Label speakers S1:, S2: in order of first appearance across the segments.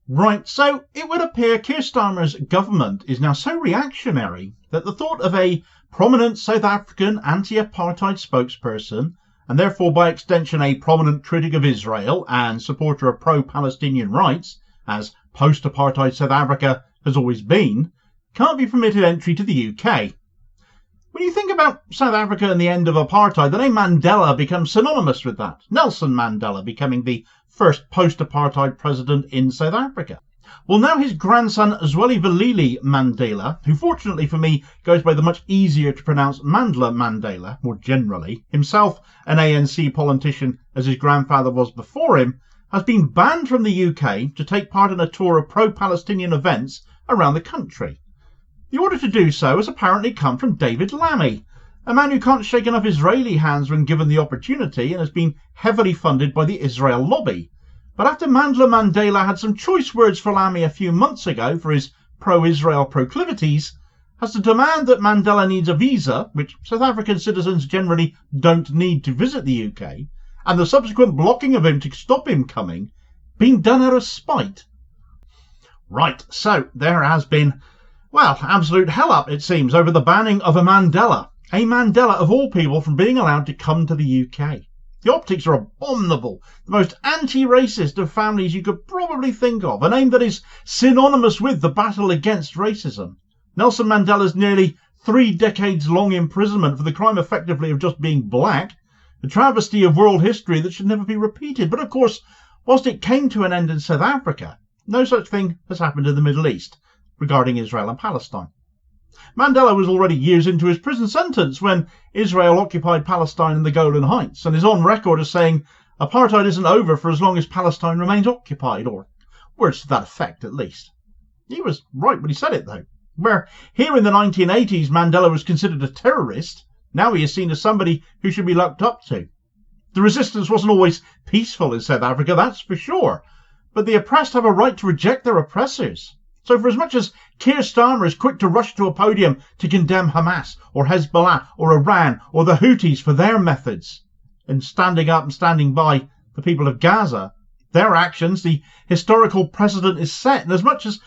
S1: Right, so it would appear Keir Starmer's government is now so reactionary that the thought of a prominent South African anti-apartheid spokesperson, and therefore by extension a prominent critic of Israel and supporter of pro-Palestinian rights, as post-apartheid South Africa has always been, can't be permitted entry to the UK. When you think about South Africa and the end of apartheid, the name Mandela becomes synonymous with that. Nelson Mandela becoming the first post-apartheid president in South Africa. Well, now his grandson Zwelivelile Mandela, who fortunately for me goes by the much easier to pronounce Mandla Mandela, more generally, himself an ANC politician as his grandfather was before him, has been banned from the UK to take part in a tour of pro-Palestinian events around the country. The order to do so has apparently come from David Lammy, a man who can't shake enough Israeli hands when given the opportunity and has been heavily funded by the Israel lobby. But after Mandla Mandela had some choice words for Lammy a few months ago for his pro-Israel proclivities, has to demand that Mandela needs a visa, which South African citizens generally don't need to visit the UK, and the subsequent blocking of him to stop him coming, being done out of spite. Right, so there has been, well, absolute hell up, it seems, over the banning of a Mandela of all people, from being allowed to come to the UK. The optics are abominable, the most anti-racist of families you could probably think of, a name that is synonymous with the battle against racism. Nelson Mandela's nearly 3 decades long imprisonment for the crime effectively of just being black, a travesty of world history that should never be repeated. But of course, whilst it came to an end in South Africa, no such thing has happened in the Middle East regarding Israel and Palestine. Mandela was already years into his prison sentence when Israel occupied Palestine and the Golan Heights, and is on record as saying apartheid isn't over for as long as Palestine remains occupied, or words to that effect at least. He was right when he said it though. Where here in the 1980s Mandela was considered a terrorist, now he is seen as somebody who should be looked up to. The resistance wasn't always peaceful in South Africa, that's for sure, but the oppressed have a right to reject their oppressors. So for as much as Keir Starmer is quick to rush to a podium to condemn Hamas or Hezbollah or Iran or the Houthis for their methods, and standing up and standing by the people of Gaza, their actions, the historical precedent is set. And as much as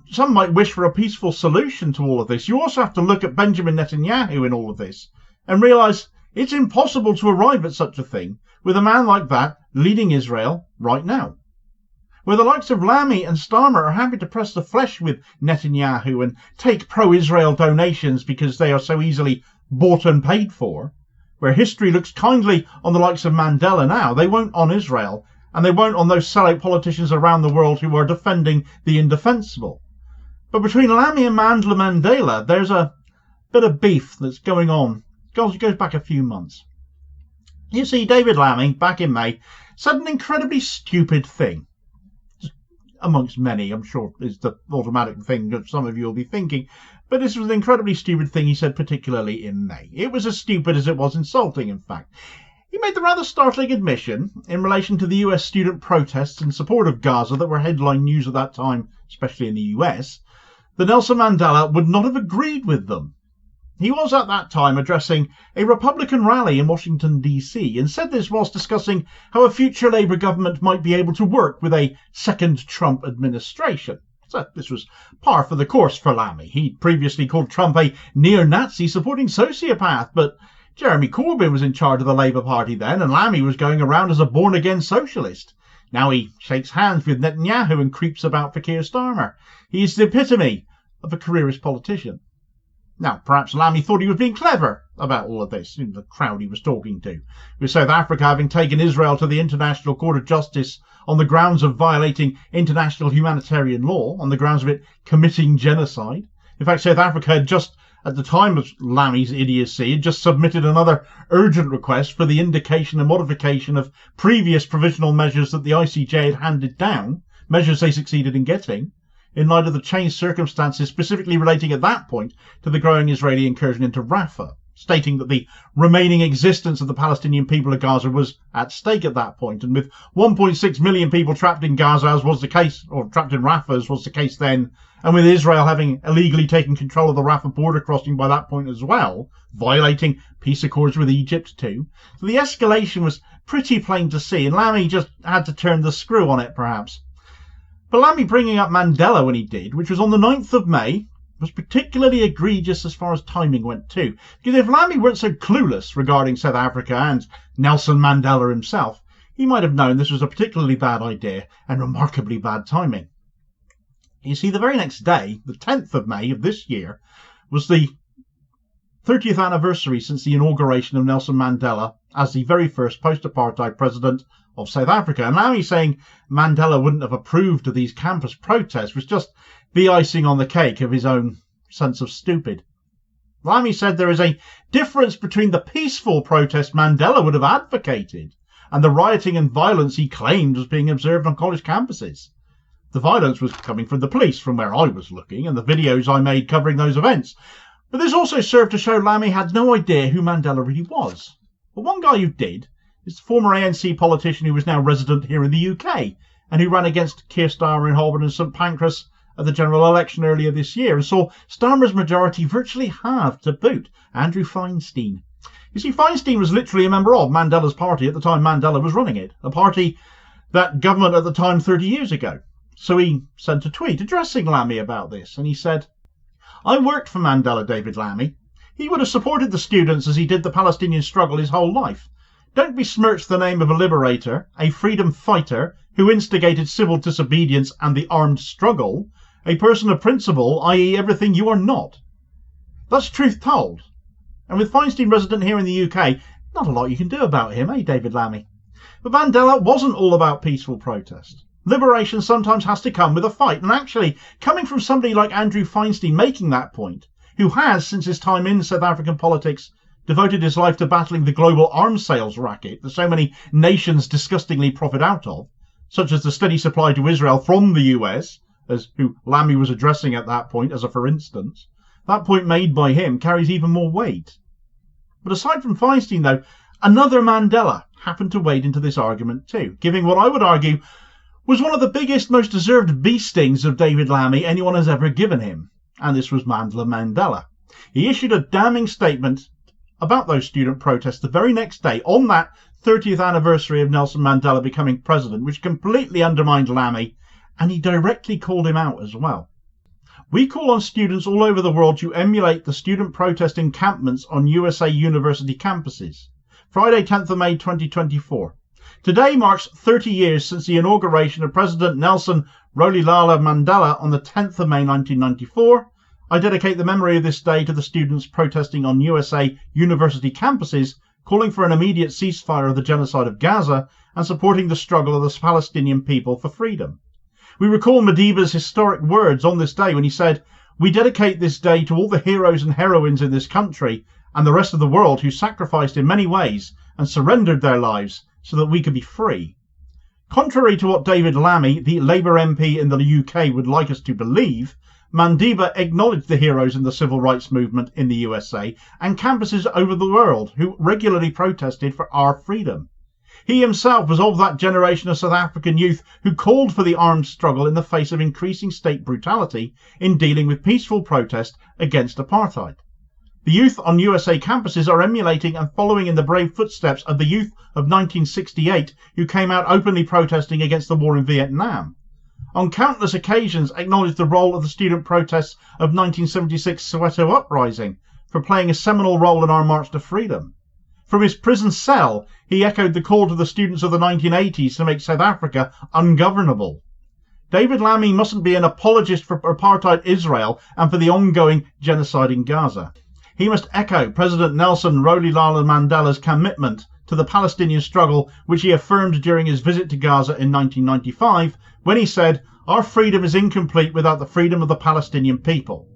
S1: some might wish for a peaceful solution to all of this, you also have to look at Benjamin Netanyahu in all of this and realise it's impossible to arrive at such a thing with a man like that leading Israel right now. Where the likes of Lammy and Starmer are happy to press the flesh with Netanyahu and take pro-Israel donations because they are so easily bought and paid for, where history looks kindly on the likes of Mandela now, they won't on Israel, and they won't on those sellout politicians around the world who are defending the indefensible. But between Lammy and Mandla Mandela, there's a bit of beef that's going on. It goes back a few months. You see, David Lammy, back in May, said an incredibly stupid thing. Amongst many, I'm sure, is the automatic thing that some of you will be thinking. But this was an incredibly stupid thing he said, particularly in May. It was as stupid as it was insulting, in fact. He made the rather startling admission in relation to the US student protests in support of Gaza that were headline news at that time, especially in the US, that Nelson Mandela would not have agreed with them. He was at that time addressing a Republican rally in Washington, D.C., and said this whilst discussing how a future Labour government might be able to work with a second Trump administration. So this was par for the course for Lammy. He'd previously called Trump a neo-Nazi supporting sociopath, but Jeremy Corbyn was in charge of the Labour Party then, and Lammy was going around as a born-again socialist. Now he shakes hands with Netanyahu and creeps about for Keir Starmer. He is the epitome of a careerist politician. Now, perhaps Lammy thought he was being clever about all of this, in the crowd he was talking to, with South Africa having taken Israel to the International Court of Justice on the grounds of violating international humanitarian law, on the grounds of it committing genocide. In fact, South Africa had just, at the time of Lammy's idiocy, had just submitted another urgent request for the indication and modification of previous provisional measures that the ICJ had handed down, measures they succeeded in getting, in light of the changed circumstances specifically relating at that point to the growing Israeli incursion into Rafah, stating that the remaining existence of the Palestinian people of Gaza was at stake at that point. And with 1.6 million people trapped in Gaza, as was the case, or trapped in Rafah, as was the case then, and with Israel having illegally taken control of the Rafah border crossing by that point as well, violating peace accords with Egypt too. So the escalation was pretty plain to see, and Lammy just had to turn the screw on it, perhaps. But Lammy bringing up Mandela when he did, which was on the 9th of May, was particularly egregious as far as timing went too. Because if Lammy weren't so clueless regarding South Africa and Nelson Mandela himself, he might have known this was a particularly bad idea and remarkably bad timing. You see, the very next day, the 10th of May of this year, was the 30th anniversary since the inauguration of Nelson Mandela as the very first post-apartheid president of South Africa. And Lammy saying Mandela wouldn't have approved of these campus protests was just the icing on the cake of his own sense of stupid. Lammy said there is a difference between the peaceful protest Mandela would have advocated and the rioting and violence he claimed was being observed on college campuses. The violence was coming from the police from where I was looking and the videos I made covering those events. But this also served to show Lammy had no idea who Mandela really was. But one guy who did is the former ANC politician who is now resident here in the UK and who ran against Keir Starmer in Holborn and St Pancras at the general election earlier this year and saw Starmer's majority virtually halved to boot, Andrew Feinstein. You see, Feinstein was literally a member of Mandela's party at the time Mandela was running it, a party that government at the time 30 years ago. So he sent a tweet addressing Lammy about this, and he said, "I worked for Mandela, David Lammy. He would have supported the students as he did the Palestinian struggle his whole life. Don't besmirch the name of a liberator, a freedom fighter who instigated civil disobedience and the armed struggle, a person of principle, i.e. everything you are not." That's truth told. And with Feinstein resident here in the UK, not a lot you can do about him, David Lammy? But Mandela wasn't all about peaceful protest. Liberation sometimes has to come with a fight, and actually, coming from somebody like Andrew Feinstein making that point, who has, since his time in South African politics, devoted his life to battling the global arms sales racket that so many nations disgustingly profit out of, such as the steady supply to Israel from the US, as who Lammy was addressing at that point as a for instance, that point made by him carries even more weight. But aside from Feinstein, though, another Mandela happened to wade into this argument too, giving what I would argue was one of the biggest, most deserved bee stings of David Lammy anyone has ever given him, and this was Mandla Mandela. He issued a damning statement about those student protests the very next day, on that 30th anniversary of Nelson Mandela becoming president, which completely undermined Lammy, and he directly called him out as well. "We call on students all over the world to emulate the student protest encampments on USA university campuses. Friday, 10th of May 2024. Today marks 30 years since the inauguration of President Nelson Zwelivelile Mandela on the 10th of May 1994. I dedicate the memory of this day to the students protesting on USA university campuses, calling for an immediate ceasefire of the genocide of Gaza and supporting the struggle of the Palestinian people for freedom. We recall Madiba's historic words on this day when he said, 'We dedicate this day to all the heroes and heroines in this country and the rest of the world who sacrificed in many ways and surrendered their lives so that we could be free.' Contrary to what David Lammy, the Labour MP in the UK, would like us to believe, Madiba acknowledged the heroes in the civil rights movement in the USA and campuses over the world who regularly protested for our freedom. He himself was of that generation of South African youth who called for the armed struggle in the face of increasing state brutality in dealing with peaceful protest against apartheid. The youth on USA campuses are emulating and following in the brave footsteps of the youth of 1968 who came out openly protesting against the war in Vietnam. On countless occasions acknowledged the role of the student protests of 1976 Soweto uprising for playing a seminal role in our march to freedom. From his prison cell, he echoed the call to the students of the 1980s to make South Africa ungovernable. David Lammy mustn't be an apologist for apartheid Israel and for the ongoing genocide in Gaza. He must echo President Nelson Zwelivelile Mandela's commitment to the Palestinian struggle, which he affirmed during his visit to Gaza in 1995, when he said, "Our freedom is incomplete without the freedom of the Palestinian people."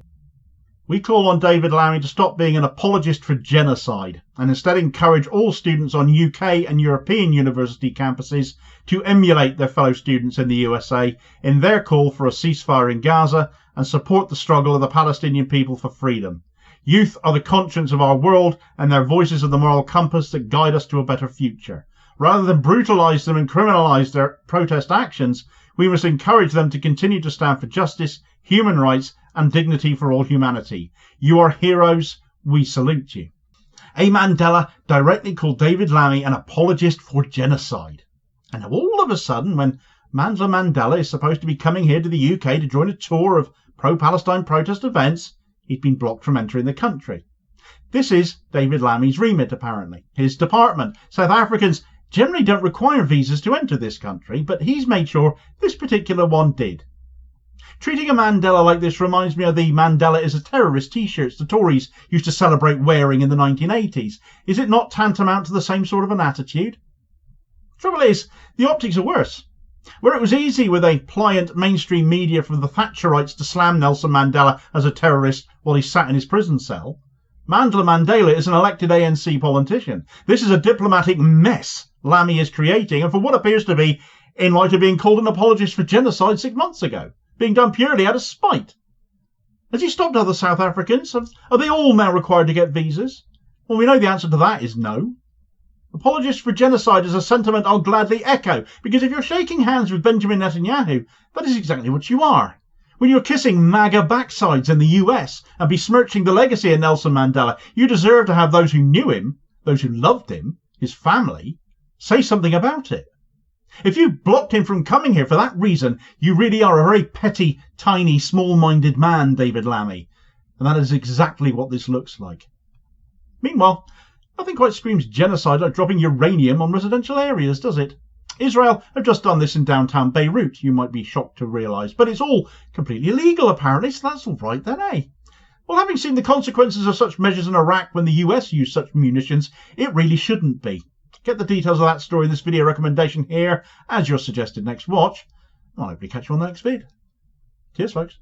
S1: We call on David Lammy to stop being an apologist for genocide and instead encourage all students on UK and European university campuses to emulate their fellow students in the USA in their call for a ceasefire in Gaza and support the struggle of the Palestinian people for freedom. Youth are the conscience of our world and their voices are the moral compass that guide us to a better future. Rather than brutalise them and criminalise their protest actions, we must encourage them to continue to stand for justice, human rights and dignity for all humanity. You are heroes. We salute you. A Mandela directly called David Lammy an apologist for genocide. And all of a sudden, when Mandla Mandela is supposed to be coming here to the UK to join a tour of pro-Palestine protest events. He's been blocked from entering the country. This is David Lammy's remit, apparently. His department. South Africans generally don't require visas to enter this country, but he's made sure this particular one did. Treating a Mandela like this reminds me of the Mandela is a terrorist t-shirts the Tories used to celebrate wearing in the 1980s. Is it not tantamount to the same sort of an attitude? Trouble is, the optics are worse. Where it was easy with a pliant mainstream media from the Thatcherites to slam Nelson Mandela as a terrorist while he sat in his prison cell, Mandla Mandela is an elected ANC politician. This is a diplomatic mess Lammy is creating, and for what appears to be in light of being called an apologist for genocide 6 months ago, being done purely out of spite. Has he stopped other South Africans? Are they all now required to get visas? Well, we know the answer to that is no. Apologist for genocide is a sentiment I'll gladly echo, because if you're shaking hands with Benjamin Netanyahu, that is exactly what you are. When you're kissing MAGA backsides in the US and besmirching the legacy of Nelson Mandela, you deserve to have those who knew him, those who loved him, his family, say something about it. If you blocked him from coming here for that reason, you really are a very petty, tiny, small-minded man, David Lammy. And that is exactly what this looks like. Meanwhile, nothing quite screams genocide like dropping uranium on residential areas, does it? Israel have just done this in downtown Beirut, you might be shocked to realise. But it's all completely illegal, apparently, so that's all right then, eh? Well, having seen the consequences of such measures in Iraq when the US used such munitions, it really shouldn't be. Get the details of that story in this video recommendation here as your suggested next watch. I'll hopefully catch you on the next vid. Cheers, folks.